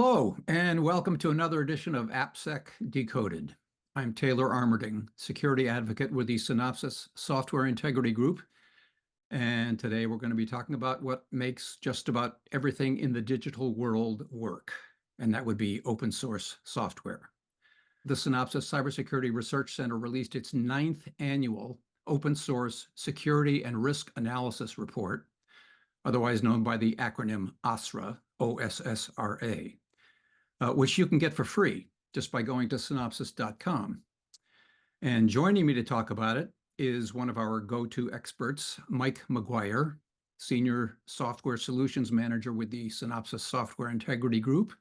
Hello, and welcome to another edition of AppSec Decoded. I'm Taylor Armerding, security advocate with the Synopsys Software Integrity Group. And today we're going to be talking about what makes just about everything in the digital world work, and that would be open source software. The Synopsys Cybersecurity Research Center released its 9th annual Open Source Security and Risk Analysis Report, otherwise known by the acronym OSRA, OSSRA, which you can get for free just by going to synopsys.com. And joining me to talk about it is one of our go-to experts, Mike McGuire, Senior Software Solutions Manager with the Synopsys Software Integrity Group,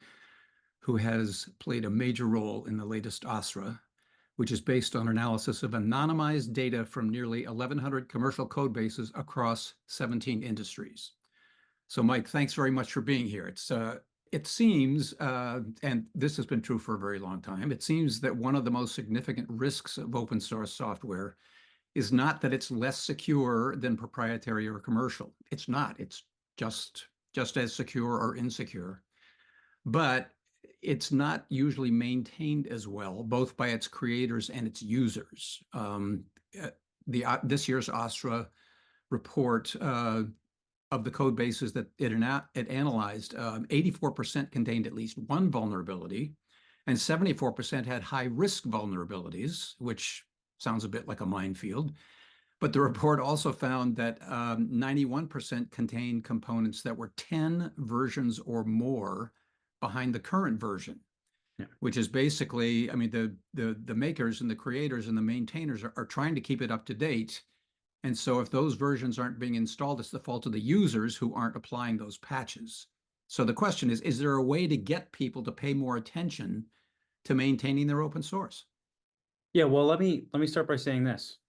who has played a major role in the latest OSRA, which is based on analysis of anonymized data from nearly 1,100 commercial code bases across 17 industries. So Mike, thanks very much for being here. It seems, and this has been true for a very long time, it seems that one of the most significant risks of open source software is not that it's less secure than proprietary or commercial. It's not. It's just as secure or insecure. But it's not usually maintained as well, both by its creators and its users. This year's OSRA report of the code bases that it analyzed, 84% contained at least one vulnerability, and 74% had high-risk vulnerabilities, which sounds a bit like a minefield. But the report also found that 91% contained components that were 10 versions or more behind the current version, which is basically, I mean, the makers and the creators and the maintainers are trying to keep it up to date. And so if those versions aren't being installed, it's the fault of the users who aren't applying those patches. So the question is there a way to get people to pay more attention to maintaining their open source? Yeah, well, let me start by saying this.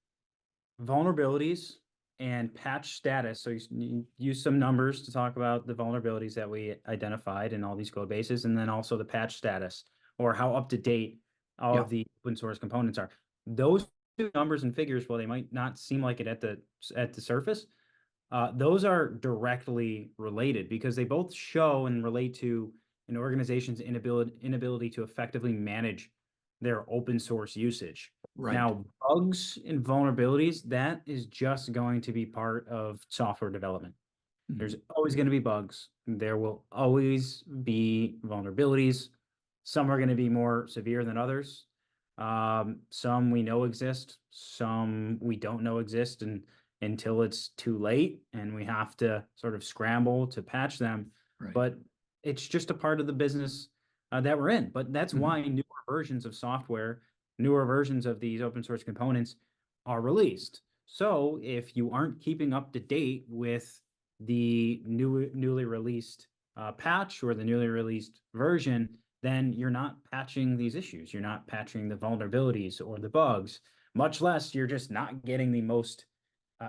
Vulnerabilities and patch status. So you use some numbers to talk about the vulnerabilities that we identified in all these code bases, and then also the patch status, or how up to date all of the open source components are. Those two numbers and figures, while they might not seem like it at the surface, those are directly related because they both show and relate to an organization's inability to effectively manage their open source usage. Right. Now, bugs and vulnerabilities, that is just going to be part of software development. There's always going to be bugs. There will always be vulnerabilities. Some are going to be more severe than others. Some we know exist, some we don't know exist until it's too late and we have to sort of scramble to patch them. Right. But it's just a part of the business that we're in. But that's why newer versions of software, newer versions of these open source components are released. So if you aren't keeping up to date with the newly released patch or the newly released version, then you're not patching these issues. You're not patching the vulnerabilities or the bugs, much less you're just not getting the most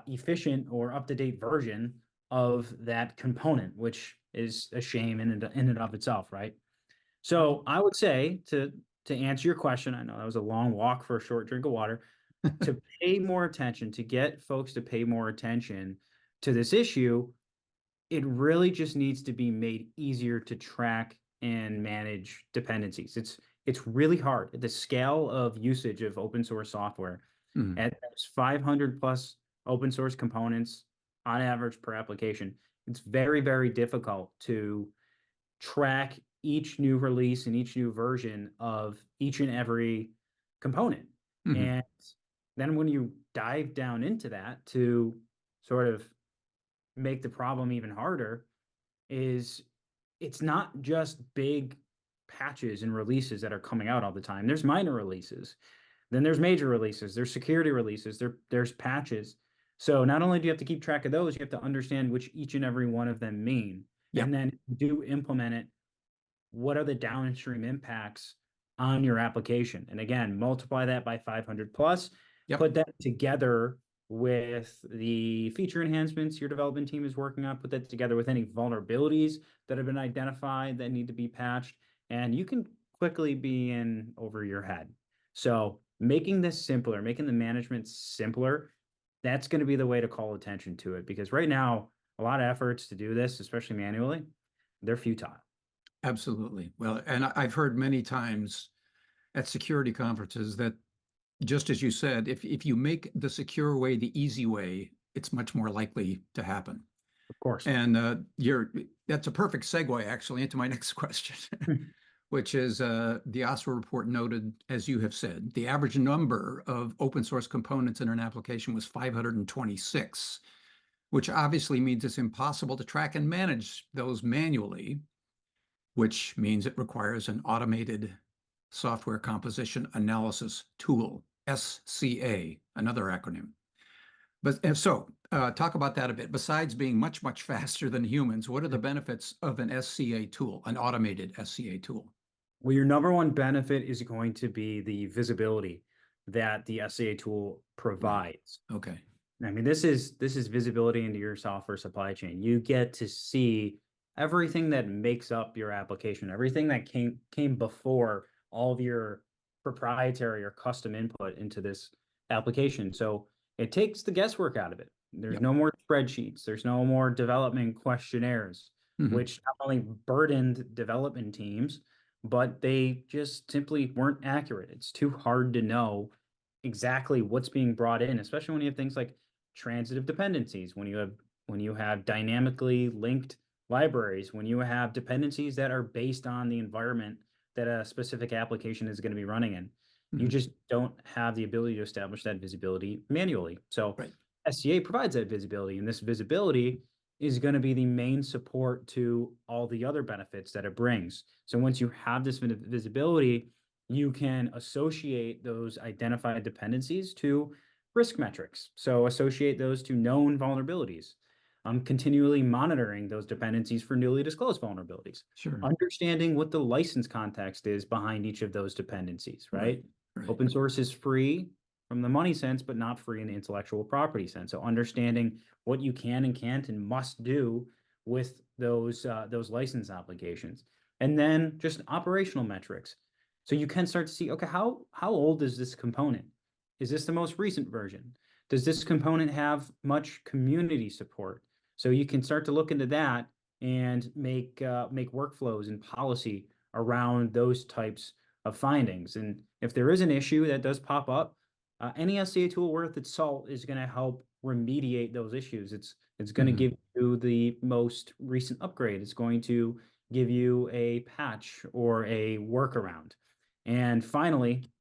efficient or up-to-date version of that component, which is a shame in and of itself, right? So I would say to answer your question, I know that was a long walk for a short drink of water, to pay more attention, to get folks to pay more attention to this issue, it really just needs to be made easier to track and manage dependencies. It's really hard. The scale of usage of open source software at 500 plus open source components on average per application, it's very, very difficult to track each new release and each new version of each and every component. And then when you dive down into that to sort of make the problem even harder, is it's not just big patches and releases that are coming out all the time. There's minor releases, then there's major releases, there's security releases, there's patches. So not only do you have to keep track of those, you have to understand which each and every one of them mean. And then do implement it. What are the downstream impacts on your application? And again, multiply that by 500 plus, put that together with the feature enhancements your development team is working on, put that together with any vulnerabilities that have been identified that need to be patched, and you can quickly be in over your head. So making this simpler, making the management simpler, that's going to be the way to call attention to it, because right now, a lot of efforts to do this, especially manually, they're futile. Absolutely. Well, and I've heard many times at security conferences that just as you said, if you make the secure way the easy way, it's much more likely to happen. Of course. And that's a perfect segue actually into my next question, which is the OSRA report noted, as you have said, the average number of open source components in an application was 526, which obviously means it's impossible to track and manage those manually, which means it requires an automated software composition analysis tool, SCA, another acronym. But talk about that a bit. Besides being much, much faster than humans, what are the benefits of an SCA tool, an automated SCA tool? Well, your number one benefit is going to be the visibility that the SCA tool Right. provides. Okay. I mean, this is visibility into your software supply chain. You get to see everything that makes up your application, everything that came before all of your proprietary or custom input into this application. So it takes the guesswork out of it. There's Yep. no more spreadsheets. There's no more development questionnaires, Hmm. which not only burdened development teams, but they just simply weren't accurate. It's too hard to know exactly what's being brought in, especially when you have things like transitive dependencies, when you have dynamically linked libraries, when you have dependencies that are based on the environment that a specific application is going to be running in. You Hmm. just don't have the ability to establish that visibility manually. So Right. SCA provides that visibility, and this visibility is going to be the main support to all the other benefits that it brings. So once you have this visibility, you can associate those identified dependencies to risk metrics. So associate those to known vulnerabilities. Continually monitoring those dependencies for newly disclosed vulnerabilities. Sure. Understanding what the license context is behind each of those dependencies, Right. right? Right. Open source is free from the money sense, but not free in the intellectual property sense. So understanding what you can and can't and must do with those license applications, and then just operational metrics. So you can start to see, okay, how old is this component? Is this the most recent version? Does this component have much community support? So you can start to look into that and make workflows and policy around those types of findings. And if there is an issue that does pop up, any SCA tool worth its salt is going to help remediate those issues. It's going to Hmm. give you the most recent upgrade. It's going to give you a patch or a workaround. And finally,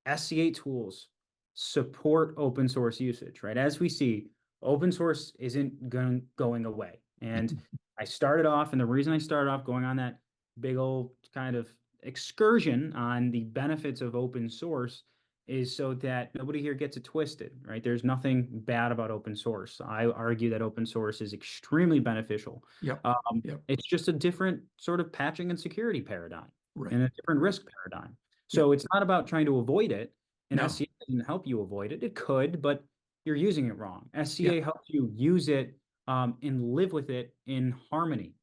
SCA tools support open source usage, right? As we see, open source isn't going away. And I started off, and the reason I started off going on that big old kind of excursion on the benefits of open source is so that nobody here gets it twisted, right? There's nothing bad about open source. I argue that open source is extremely beneficial. Yep. Yep. It's just a different sort of patching and security paradigm Right. and a different risk paradigm. Yep. So it's not about trying to avoid it. And No. SCA doesn't help you avoid it. It could, but you're using it wrong. SCA Yep. helps you use it and live with it in harmony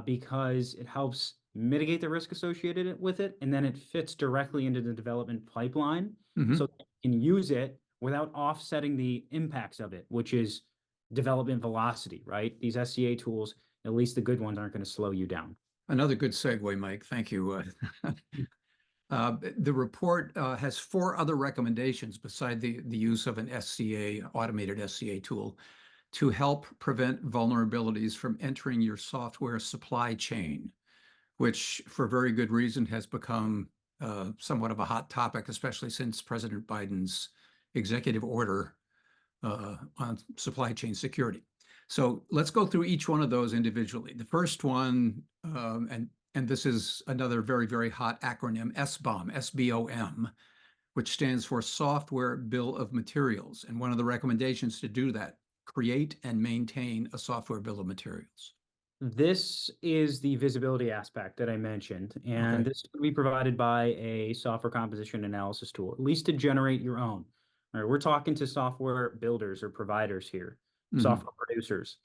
because it helps mitigate the risk associated with it, and then it fits directly into the development pipeline, Hmm. so you can use it without offsetting the impacts of it, which is development velocity, right? These SCA tools, at least the good ones, aren't going to slow you down. Another good segue, Mike. Thank you. The report has four other recommendations beside the use of an SCA, automated SCA tool to help prevent vulnerabilities from entering your software supply chain, which for very good reason has become somewhat of a hot topic, especially since President Biden's executive order on supply chain security. So let's go through each one of those individually. The first one, and this is another very, very hot acronym, SBOM, SBOM, which stands for Software Bill of Materials. And one of the recommendations to do that, create and maintain a software bill of materials. This is the visibility aspect that I mentioned, Okay. and this can be provided by a software composition analysis tool, at least to generate your own. All right, we're talking to software builders or providers here, Hmm. software producers.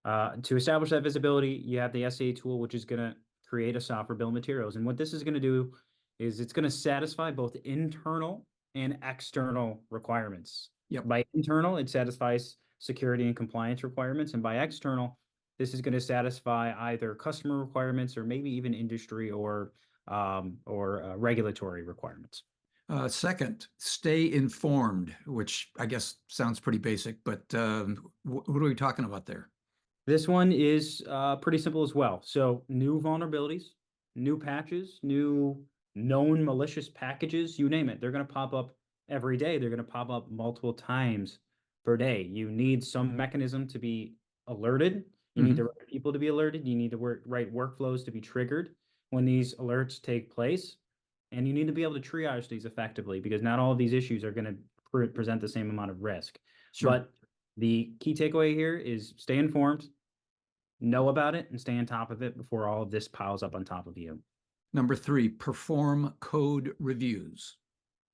To establish that visibility, you have the SCA tool, which is going to create a software bill of materials. And what this is going to do is it's going to satisfy both internal and external requirements. Yep. By internal, it satisfies security and compliance requirements, and by external, this is going to satisfy either customer requirements or maybe even industry or regulatory requirements. Second, stay informed, which I guess sounds pretty basic, but what are we talking about there? This one is pretty simple as well. So new vulnerabilities, new patches, new known malicious packages, you name it, they're going to pop up every day. They're going to pop up multiple times per day. You need some mechanism to be alerted. You need the right people to be alerted. You need the right workflows to be triggered when these alerts take place. And you need to be able to triage these effectively because not all of these issues are going to present the same amount of risk. Sure. But the key takeaway here is stay informed, know about it, and stay on top of it before all of this piles up on top of you. Number three, perform code reviews.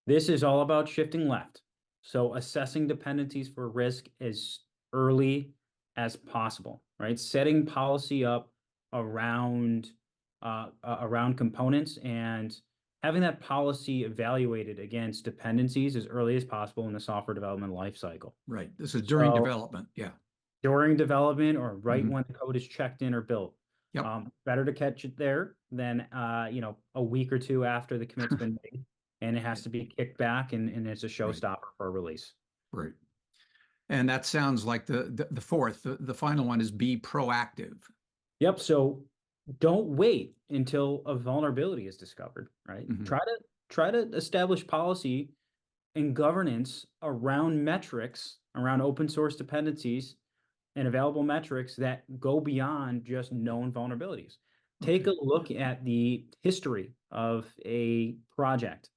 This is all about shifting left. So assessing dependencies for risk as early as possible, right? Setting policy up around around components and having that policy evaluated against dependencies as early as possible in the software development lifecycle. Right. This is during So development. Yeah. during development or right when the code is checked in or built. Yep. Better to catch it there than a week or two after the commit's been made, and it has to be kicked back and it's a showstopper for a release. Right. And that sounds like the fourth, the final one is be proactive. Yep. So don't wait until a vulnerability is discovered, right? Try to establish policy and governance around metrics, around open source dependencies and available metrics that go beyond just known vulnerabilities. Take a look at the history of a project.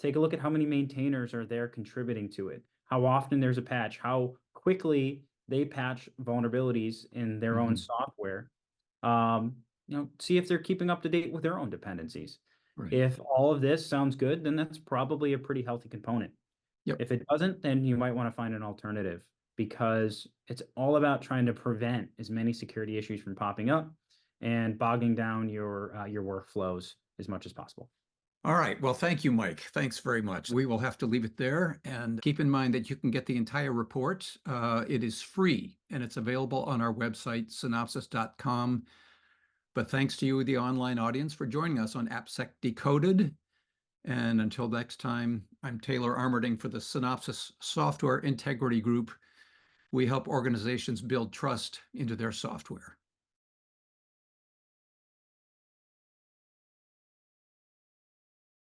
Take a look at how many maintainers are there contributing to it, how often there's a patch, how quickly they patch vulnerabilities in their own software. See if they're keeping up to date with their own dependencies. Right. If all of this sounds good, then that's probably a pretty healthy component. Yep. If it doesn't, then you might want to find an alternative because it's all about trying to prevent as many security issues from popping up and bogging down your workflows as much as possible. All right. Well, thank you, Mike. Thanks very much. We will have to leave it there. And keep in mind that you can get the entire report. It is free and it's available on our website, synopsys.com. But thanks to you, the online audience, for joining us on AppSec Decoded. And until next time, I'm Taylor Armerding for the Synopsys Software Integrity Group. We help organizations build trust into their software.